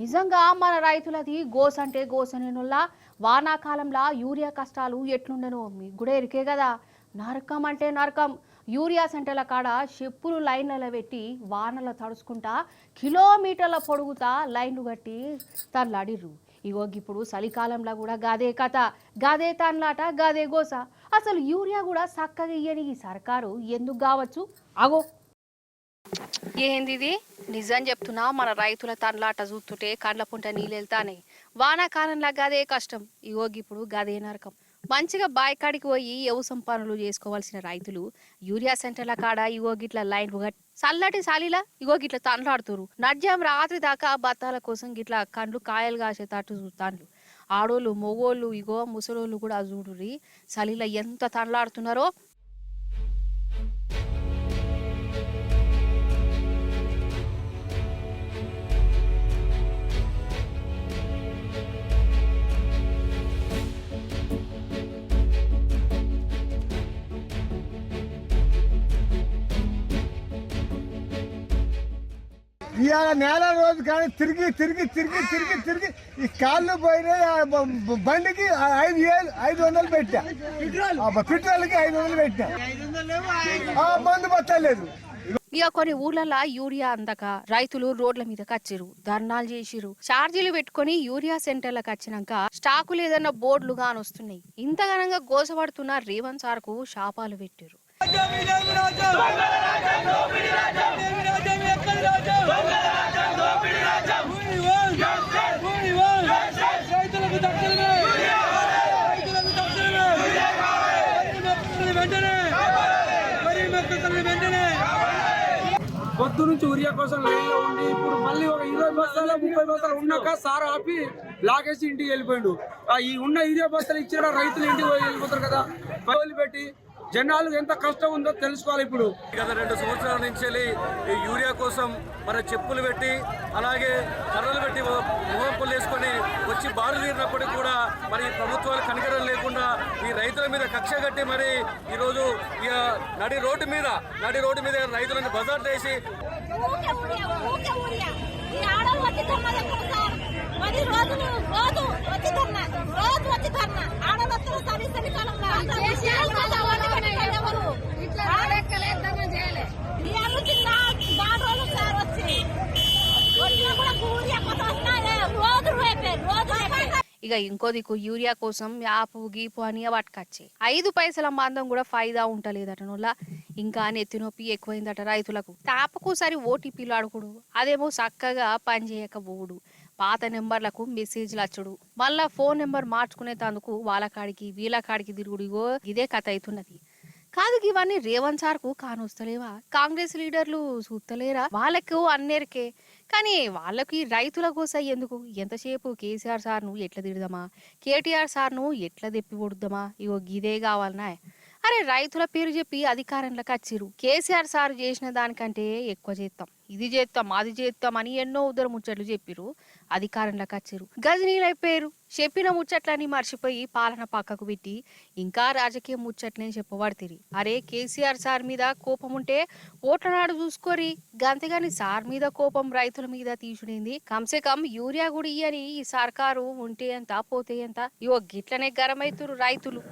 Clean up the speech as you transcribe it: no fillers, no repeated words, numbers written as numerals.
నిజంగా మన రైతులది గోస అంటే గోసనేనుల్లా వానాకాలంలో యూరియా కష్టాలు ఎట్లుండెనో మీకు కూడా ఎరికే కదా. నరకం అంటే నరకం. యూరియా సెంటర్ల కాడ చెప్పులు లైన్లలో పెట్టి వానల తడుచుకుంటా కిలోమీటర్ల పొడుగుతా లైన్లు కట్టి తల్లాడిర్రు. ఇగో ఇప్పుడు చలికాలంలో కూడా గాదే కథ, గాదే తన్లాట, గాదే గోస. అసలు యూరియా కూడా చక్కగా ఇయ్యని ఈ సర్కారు ఎందుకు కావచ్చు? అగో ఏంది ఇది? నిజం చెప్తున్నా, మన రైతుల తన్లాట చూస్తుంటే కండ్ల పుంట నీళ్ళెళ్తానే. వానాకాలంలో గదే కష్టం, ఇగో ఇప్పుడు గదే నరకం. మంచిగా బాయికాడికి పోయి వ్యవసాయం పనులు చేసుకోవాల్సిన రైతులు యూరియా సెంటర్ల కాడ ఇగో గిట్ల లైన్ చల్లటి సాలిలా ఇగో గిట్ల తన్లాడుతురు. నడ్జాం రాత్రి దాకా బత్తాల కోసం గిట్ల కండ్లు కాయలు కాసేటట్టు చూస్తాండ్లు. ఆడోళ్ళు మొగోళ్ళు ఇగో ముసలోళ్ళు కూడా చూడుర్రి చలిలా ఎంత తన్లాడుతున్నారో. ఇవాళ నెల రోజు కానీ తిరిగి తిరిగి తిరిగి తిరిగి తిరిగి ఈ కాళ్ళు పోయినాయి. బండికి 500 పెట్టా, పెట్రోల్కి 500 పెట్టా, మందు పట్టలేదు. ఇక కొన్ని ఊర్లలో యూరియా అందక రైతులు రోడ్ల మీద కచ్చిరు, ధర్నాలు చేసిరు. ఛార్జీలు పెట్టుకుని యూరియా సెంటర్లకు వచ్చినాక స్టాకు లేదన్న బోర్డులు గానొస్తున్నాయి. ఇంతగానంగా గోసపడుతున్న రేవంత్ సార్ కు శాపాలు పెట్టిరు. పొద్దు నుంచి యూరియా కోసం లైన్లో ఉండి ఇప్పుడు మళ్ళీ ఒక 20 బస్తాలు 30 బస్తాలు ఉన్నాక సార్ ఆపి లాగేసి ఇంటికి వెళ్ళిపోయిండు. ఈ ఉన్న యూరియా బస్తాలు ఇచ్చిన రైతులు ఇంటికి వెళ్ళిపోతారు కదా. పెట్టి జనాలు ఎంత కష్టం ఉందో తెలుసుకోవాలి. ఇప్పుడు గత 2 సంవత్సరాల నుంచి ఈ యూరియా కోసం మన చెప్పులు పెట్టి అలాగే కర్రలు పెట్టి మొహం వేసుకొని వచ్చి బారు తీరినప్పటికీ కూడా మరి ప్రభుత్వాలు కనికరం లేకుండా ఈ రైతుల మీద కక్ష కట్టి మరి ఈరోజు ఇక నడి రోడ్డు మీద రైతులను బజార్ చేసి ఇక ఇంకో దిక్కు యూరియా కోసం యాపు గీపు అని పట్టుకొచ్చి 5 పైసల మందం కూడా ఫైదా ఉంటలేదటనోళ్ళ. ఇంకా నెత్తినొప్పి ఎక్కువైందట రైతులకు. తాపకు సరి ఓటీపీలు అడుగుడు, అదేమో చక్కగా పని చేయకపోవుడు, పాత నెంబర్లకు మెసేజ్లు వచ్చుడు, మళ్ళా ఫోన్ నెంబర్ మార్చుకునేందుకు వాళ్ళ కాడికి వీళ్ళ కాడికి తిరుగుడిగో ఇదే కథ అవుతున్నది. కాదు ఇవన్నీ రేవంత్ సార్ కు కానొస్తలేవా? కాంగ్రెస్ లీడర్లు చూస్తలేరా? వాళ్ళకు అన్నేరికే కానీ వాళ్ళకి రైతుల కోసం ఎందుకు? ఎంతసేపు కేసీఆర్ సార్ను ఎట్లా తిడదామా, కేటీఆర్ సార్ను ఎట్లా దెప్పి కొడుద్దామా, ఇగో గిదే కావాలనా? అరే రైతుల పేరు చెప్పి అధికారంలోకి వచ్చిరు. కేసీఆర్ సార్ చేసిన దానికంటే ఎక్కువ చేస్తాం, ఇది చేస్తాం, అది చేస్తాం అని ఎన్నో ఉద్దరు ముచ్చట్లు చెప్పిరు. అధికారంలోకి వచ్చిరు, గజనీలైపోయారు. చెప్పిన ముచ్చట్లని మర్చిపోయి పాలన పక్కకు పెట్టి ఇంకా రాజకీయ ముచ్చట్లని చెప్పబడితిరి. అరే కేసీఆర్ సార్ మీద కోపం ఉంటే ఓట్ల నాడు చూసుకోరి, గంతేగాని సార్ మీద కోపం రైతుల మీద తీసుడైంది. కంసే కం యూరియా కూడా ఇయ్యని ఈ సర్కారు ఉంటే ఎంత పోతే ఎంత. ఇవో గిట్లనే గరమైతురు రైతులు.